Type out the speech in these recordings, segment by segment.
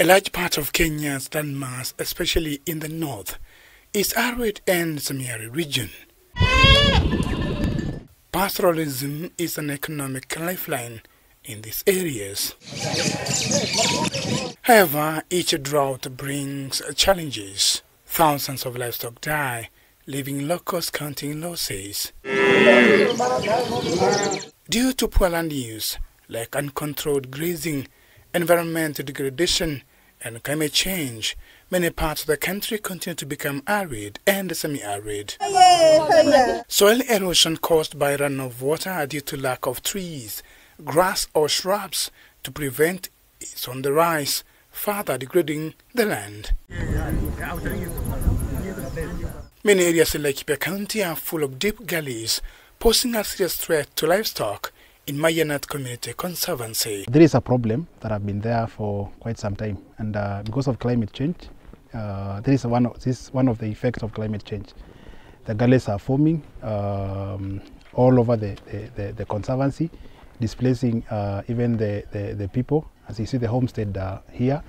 large part of Kenya's landmass, especially in the north, is arid and semi-arid region. Pastoralism is an economic lifeline in these areas. However, each drought brings challenges. Thousands of livestock die, leaving locals counting losses. Due to poor land use, like uncontrolled grazing, environmental degradation, and climate change, many parts of the country continue to become arid and semi-arid. Soil erosion caused by runoff water due to lack of trees, grass or shrubs to prevent is on the rise, further degrading the land. Many areas in Laikipia County are full of deep gullies, posing a serious threat to livestock in Mayanat Community Conservancy. There is a problem that has been there for quite some time, and because of climate change, this is one of the effects of climate change. The gullies are forming all over the conservancy, displacing even the people. As you see the homestead here,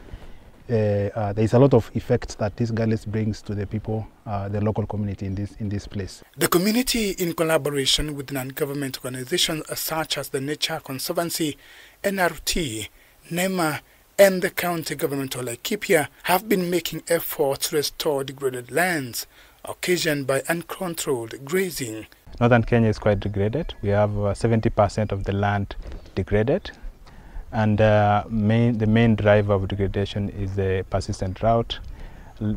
there is a lot of effects that this gullies brings to the people, the local community in this place. The community, in collaboration with non-government organizations such as the Nature Conservancy, NRT, NEMA, and the county government of Laikipia, have been making efforts to restore degraded lands occasioned by uncontrolled grazing. Northern Kenya is quite degraded. We have 70% of the land degraded. And the main driver of degradation is the persistent drought,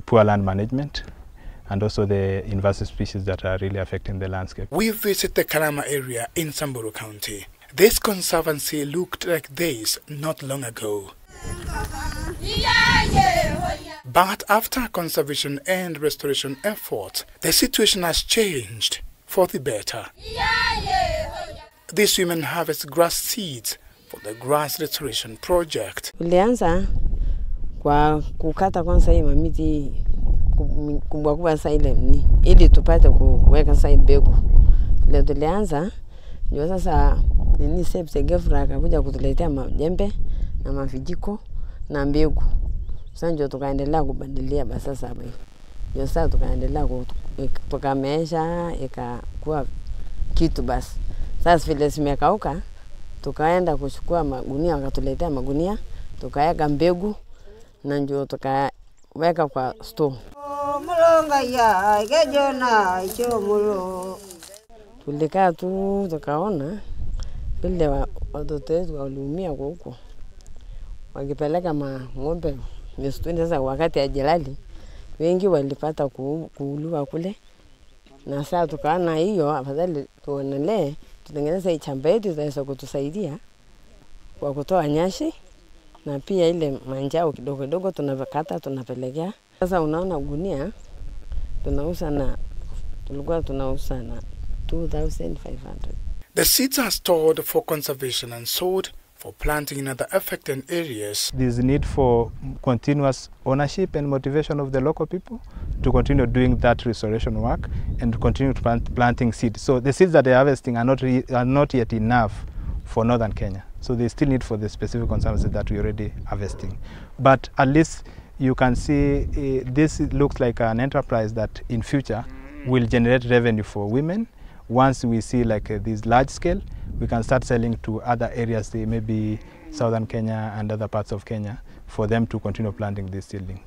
poor land management, and also the invasive species that are really affecting the landscape. We visit the Kalama area in Samburu County. This conservancy looked like this not long ago. But after conservation and restoration efforts, the situation has changed for the better. These women harvest grass seeds for the grass restoration project. Tulianza kwa kukata kwanza hii mamiti kubwa kubwa sasa ili tupate kuweka sasa mbegu. Leo tulianza ndio sasa nini sepse gefra akakuja kutuletea majembe na mavijiko na mbegu. Sasa ndio tukaendelea kubadilia basi sasa hapa hivi. Ndio sasa tukaendelea tukamesha ikakuwa kitu basi. Sasa vile zimekauka tukaenda kuchukua magunia, wakatuletea magunia, tukaweka mbegu na ndio tukaweka kwa store. Tulikaa tu tukaona vile watoto wetu waliumia huko, wakipeleka ng'ombe msituni. Sasa wakati ya Jelali wengi walipata kuuliwa kule, na sasa tukaona hiyo afadhali tuonelee tutengeneze chamba yetu itaweza kutusaidia kwa kutoa nyashi na pia ile manjao kidogo kidogo tunavakata tunapelekea. Sasa unaona gunia tulikuwa tunauza na 2,500. The seeds are stored for conservation and sold for planting in other affected areas. There is a need for continuous ownership and motivation of the local people to continue doing that restoration work and to continue planting seeds. So the seeds that they are harvesting are not yet enough for northern Kenya. So they still need for the specific conservancy that we are already harvesting. But at least you can see this looks like an enterprise that in future will generate revenue for women. Once we see like this large scale, we can start selling to other areas, maybe southern Kenya and other parts of Kenya, for them to continue planting these seedlings.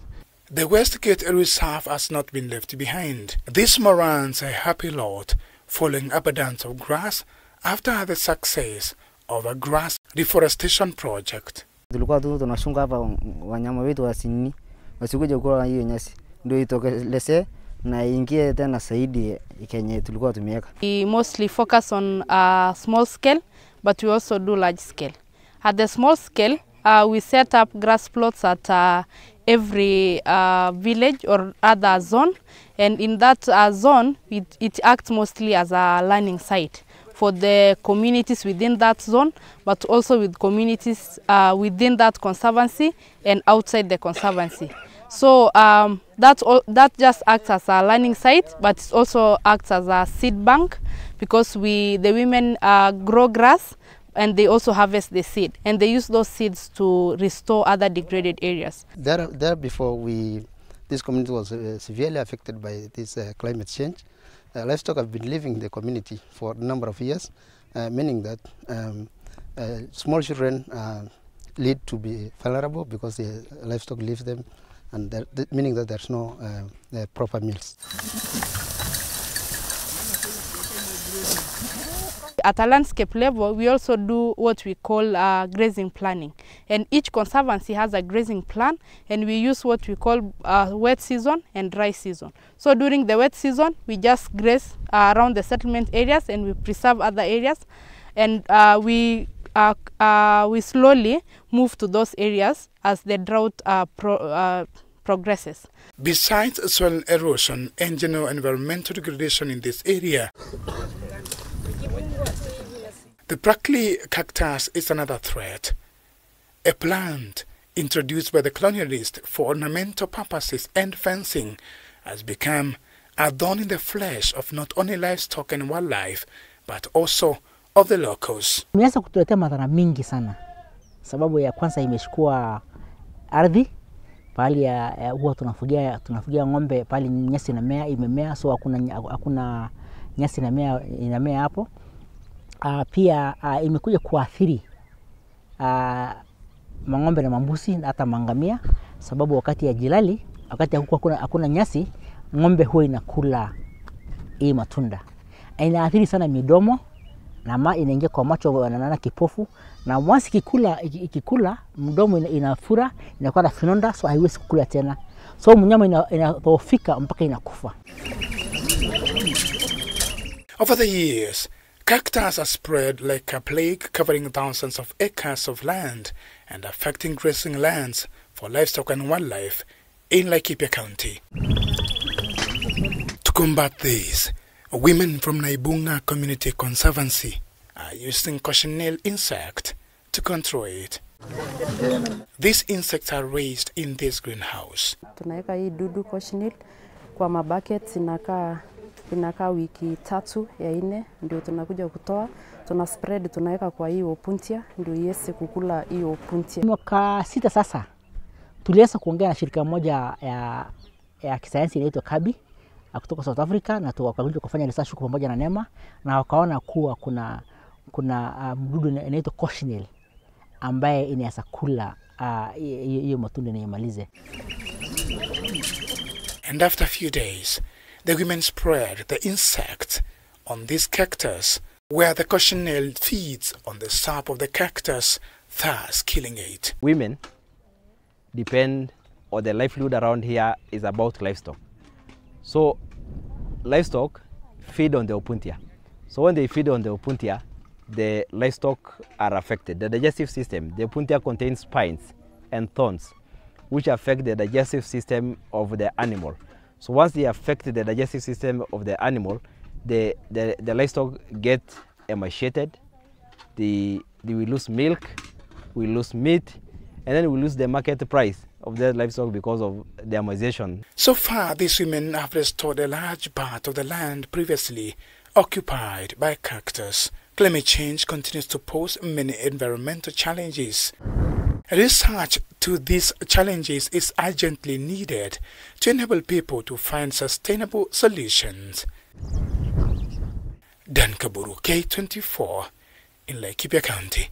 The Westgate Reserve has not been left behind. This morans a happy lot, following abundance of grass after the success of a grass reforestation project. Tulikuwa tu tunashunga hapa wanyama wetu wasikuje kula hiyo nyasi, ndio itokeleze na ingie tena zaidi Kenya tulikuwa tumeweka. We mostly focus on small scale, but we also do large scale. At the small scale, we set up grass plots at every village or other zone, and in that zone it acts mostly as a learning site for the communities within that zone, but also with communities within that conservancy and outside the conservancy. So that just acts as a learning site, but it also acts as a seed bank, because the women grow grass, and they also harvest the seed, and they use those seeds to restore other degraded areas. There before this community was severely affected by this climate change. Livestock have been leaving the community for a number of years, meaning that small children lead to be vulnerable because the livestock leaves them, and meaning that there's no proper meals. At a landscape level, we also do what we call grazing planning. And each conservancy has a grazing plan, and we use what we call wet season and dry season. So during the wet season, we just graze around the settlement areas, and we preserve other areas. And we slowly move to those areas as the drought progresses. Besides soil erosion and general environmental degradation in this area, the prickly cactus is another threat. A plant introduced by the colonialists for ornamental purposes and fencing has become a thorn in the flesh of not only livestock and wildlife, but also of the locals. Imeanza kutuletea madhara mingi sana. Sababu ya kwanza imechukua ardhi, pahali huwa tunafugia ng'ombe, pahali nyasi imemea, so hakuna nyasi inamea hapo. Pia imekuja kuathiri mang'ombe na mambusi hata mangamia, sababu wakati ya jilali, wakati hakuna nyasi, ng'ombe huwa inakula hii matunda. Inaathiri sana midomo, na inaingia kwa macho na kipofu, na once ikikula mdomo inafura, inakuwa na finonda, so haiwezi kukula tena. So mnyama inapofika mpaka inakufa. Over the years, cactus are spread like a plague, covering thousands of acres of land and affecting grazing lands for livestock and wildlife in Laikipia County. To combat this, women from Naibunga Community Conservancy are using cochineal insect to control it. These insects are raised in this greenhouse. Tunaweka hii dudu cochineal kwa mabucket, inakaa wiki 3 ya 4 ndio tunakuja kutoa, tuna spread, tunaweka kwa hiyo puntia ndio iweze kukula hiyo puntia. Mwaka 6 sasa tuliweza kuongea na shirika moja ya kisayansi inaitwa Kabi kutoka South Africa, na tukakuja kufanya research kwa pamoja na NEMA, na wakaona kuwa kuna mdudu inaitwa cochineal ambaye inaweza kula hiyo matunda na imalize. And after a few days, the women spread the insect on this cactus, where the cochineal feeds on the sap of the cactus, thus killing it. Women depend, or the livelihood around here is about livestock. So livestock feed on the opuntia. So when they feed on the opuntia, the livestock are affected. The digestive system, the opuntia contains spines and thorns, which affect the digestive system of the animal. So once they affect the digestive system of the animal, the livestock get emaciated, they will lose milk, we lose meat, and then we lose the market price of the livestock because of the emaciation. So far, these women have restored a large part of the land previously occupied by cactus. Climate change continues to pose many environmental challenges. Research to these challenges is urgently needed to enable people to find sustainable solutions. Dan Kaburu, K24, in Laikipia County.